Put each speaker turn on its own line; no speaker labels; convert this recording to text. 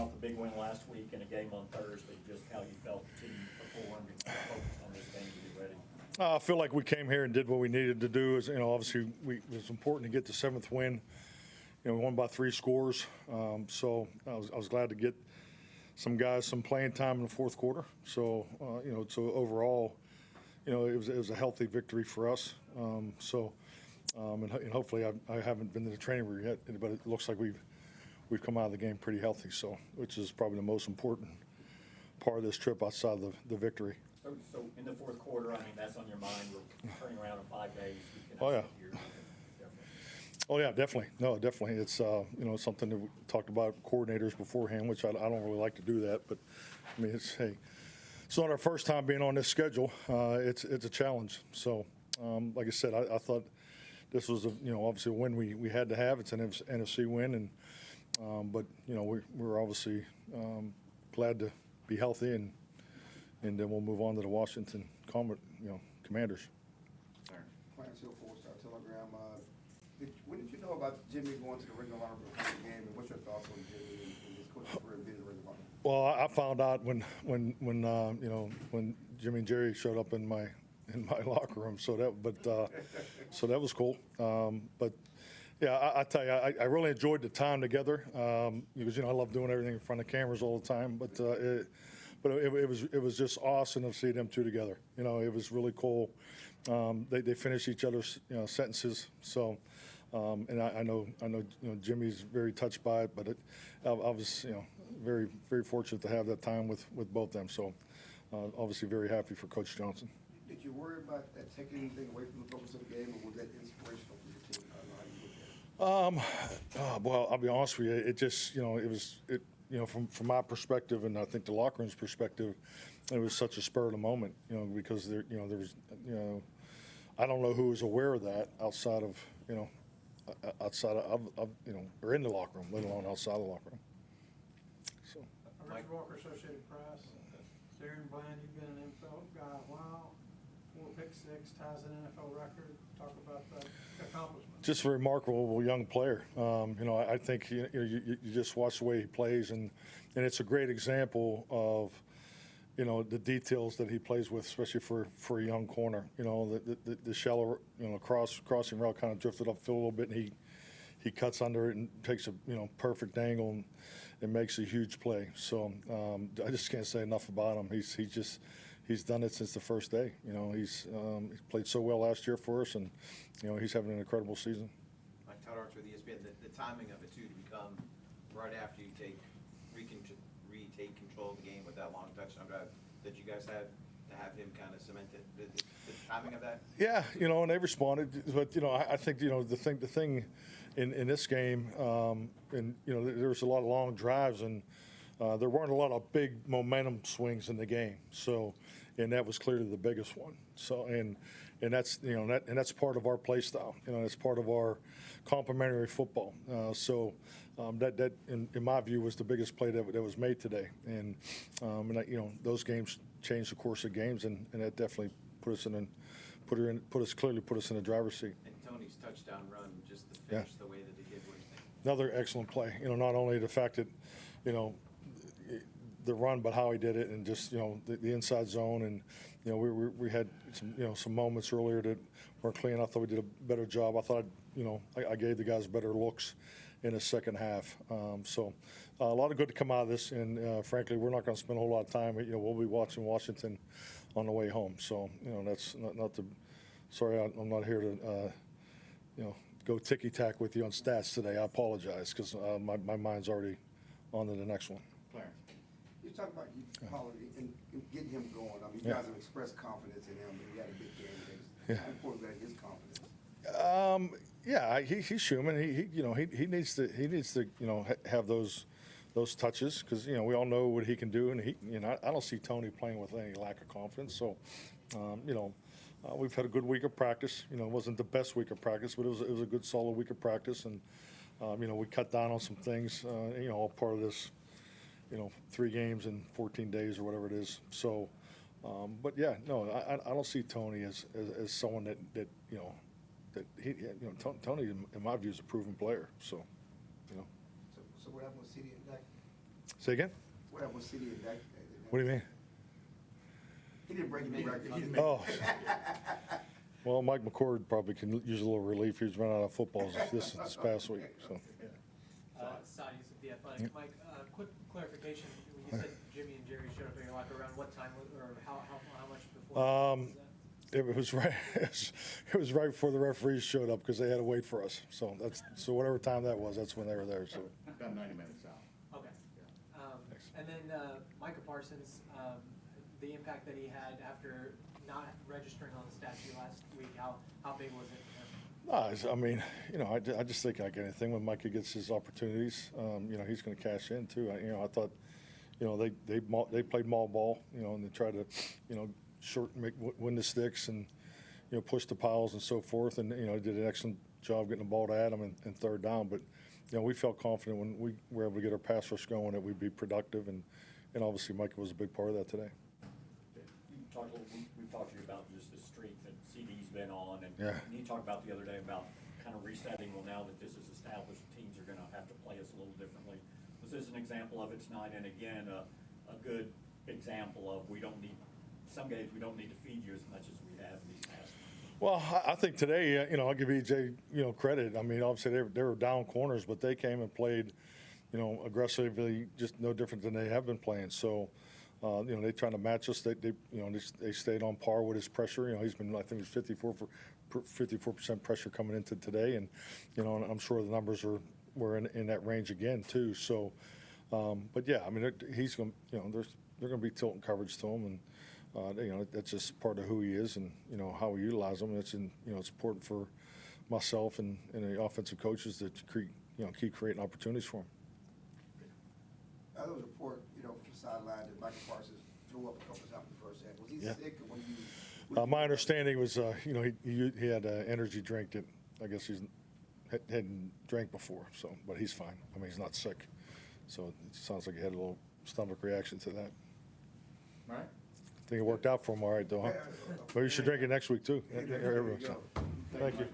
off the big win last week in a game on Thursday, just how you felt the team before and focused on this game to be ready.
I feel like we came here and did what we needed to do. Obviously, it was important to get the 7th win. We won by 3 scores. So I was glad to get some guys some playing time in the 4th quarter. So, so overall, it was a healthy victory for us. And hopefully I haven't been to the training room yet, but it looks like we've come out of the game pretty healthy. So, which is probably the most important part of this trip outside of the victory.
So in the 4th quarter, I mean, that's on your mind. We're turning around in 5 days.
Oh, yeah. Oh, yeah, definitely. No, definitely. It's, something that we talked about coordinators beforehand, which I don't really like to do that. But, I mean, it's not our first time being on this schedule. It's a challenge. So, like I said, I thought this was, obviously a win we had to have. It's an NFC win. But, we're obviously glad to be healthy, and then we'll move on to the Washington Commanders.
Clarence Hill, 4-Star Telegram. When did you know about Jimmy going to the Ring of Honor before the game, and what's your thoughts on Jimmy and his coaching career being in the Ring of Honor?
Well, I found out when Jimmy and Jerry showed up in my locker room, so that was cool. But yeah, I tell you, I really enjoyed the time together because I love doing everything in front of cameras all the time. But it was just awesome to see them two together. It was really cool. They finish each other's sentences. So, and I know Jimmy's very touched by it, but I was very very fortunate to have that time with both of them. So, obviously very happy for Coach Johnson.
Did you worry about that taking anything away from the focus of the game, or was that inspirational for your team? How do you look at it?
Well, I'll be honest with you. It just from my perspective, and I think the locker room's perspective, it was such a spur of the moment, because there was, I don't know who was aware of that outside of or in the locker room, let alone outside the locker room. So.
Richard Walker, Associated Press. Darren Bland, you've been an NFL guy a while. 4 pick-six, ties an NFL record. Talk about the accomplishment.
Just a remarkable young player. I think you just watch the way he plays, and it's a great example of the details that he plays with, especially for a young corner. The shallow crossing route kind of drifted upfield a little bit, and he cuts under it and takes a perfect angle and makes a huge play. So I just can't say enough about him. He's done it since the first day. He's played so well last year for us, and he's having an incredible season.
Mike Todd Archer with ESPN, the timing of it too, to become right after you retake control of the game with that long touchdown drive that you guys had, to have him kind of cement it. The timing of that. Yeah,
and they responded, but I think the thing in this game, and there was a lot of long drives, and there weren't a lot of big momentum swings in the game. So, and that was clearly the biggest one. So, and that's that's part of our play style. It's part of our complementary football. That in my view was the biggest play that was made today. And those games changed the course of games, and that definitely put us in the driver's seat.
And Tony's touchdown run, just the finish, the way that he did. What do you think?
Another excellent play. Not only the fact that the run, but how he did it, and just the inside zone, and we had some moments earlier that weren't clean. I thought we did a better job. I thought I gave the guys better looks in the second half. So a lot of good to come out of this, and frankly, we're not going to spend a whole lot of time. We'll be watching Washington on the way home. So that's not the. Sorry, I'm not here to go ticky-tack with you on stats today. I apologize because my mind's already on to the next one.
Clarence.
You talk about Pollard and getting him going. I mean, you guys have expressed confidence in him, but he had a big game against. How important is his confidence?
Yeah, he's human. He needs to have those touches, because we all know what he can do, and I don't see Tony playing with any lack of confidence. So we've had a good week of practice. It wasn't the best week of practice, but it was a good solid week of practice, and we cut down on some things. All part of this 3 games in 14 days or whatever it is. So, but yeah, no, I don't see Tony as someone that Tony, in my view, is a proven player. So,
So what happened with CD and Dak?
Say again?
What city is that?
What do you mean?
He didn't break any record.
Oh. Well, Mike McCord probably can use a little relief. He's run out of footballs this past week, so.
Sadi's with The Athletic. Mike, quick clarification. When you said Jimmy and Jerry showed up at your locker, around what time or how much before was that?
It was right. It was right before the referees showed up because they had to wait for us. So whatever time that was, that's when they were there. So
About 90 minutes out.
Okay. And then Micah Parsons, the impact that he had after not registering on the stat sheet last week, how big was it for him?
no, I mean, I just think like anything when Micah gets his opportunities, he's going to cash in too. I thought, they played mall ball, and they tried to, win the sticks and, push the piles and so forth. And, did an excellent job getting the ball to Adam in third down. But, we felt confident when we were able to get our pass rush going that we'd be productive. And obviously Micah was a big part of that today.
We've talked to you about just the streak that CD's been on, and
Yeah.
you talked about the other day about kind of resetting. Well, now that this is established, teams are going to have to play us a little differently. Was this an example of it tonight? And again, a good example of some games we don't need to feed you as much as we have these past ones.
Well, I think today, I'll give EJ, credit. I mean, obviously they were down corners, but they came and played, aggressively, just no different than they have been playing. So, they trying to match us. They stayed on par with his pressure. He's been, I think, it was 54% pressure coming into today, and I'm sure the numbers were in that range again too. So, but yeah, I mean, he's going, they're going to be tilting coverage to him, and that's just part of who he is, and how we utilize him. It's important for myself and the offensive coaches to keep creating opportunities for him.
There was a report, from the sideline that Michael Parsons threw up a couple of times in the first half. Was he sick, or was he?
My understanding was, he had an energy drink that I guess he hadn't drank before. So, but he's fine. I mean, he's not sick. So it sounds like he had a little stomach reaction to that.
All right.
I think it worked out for him all right, though, huh? Maybe you should drink it next week too.
There you go.
Thank you.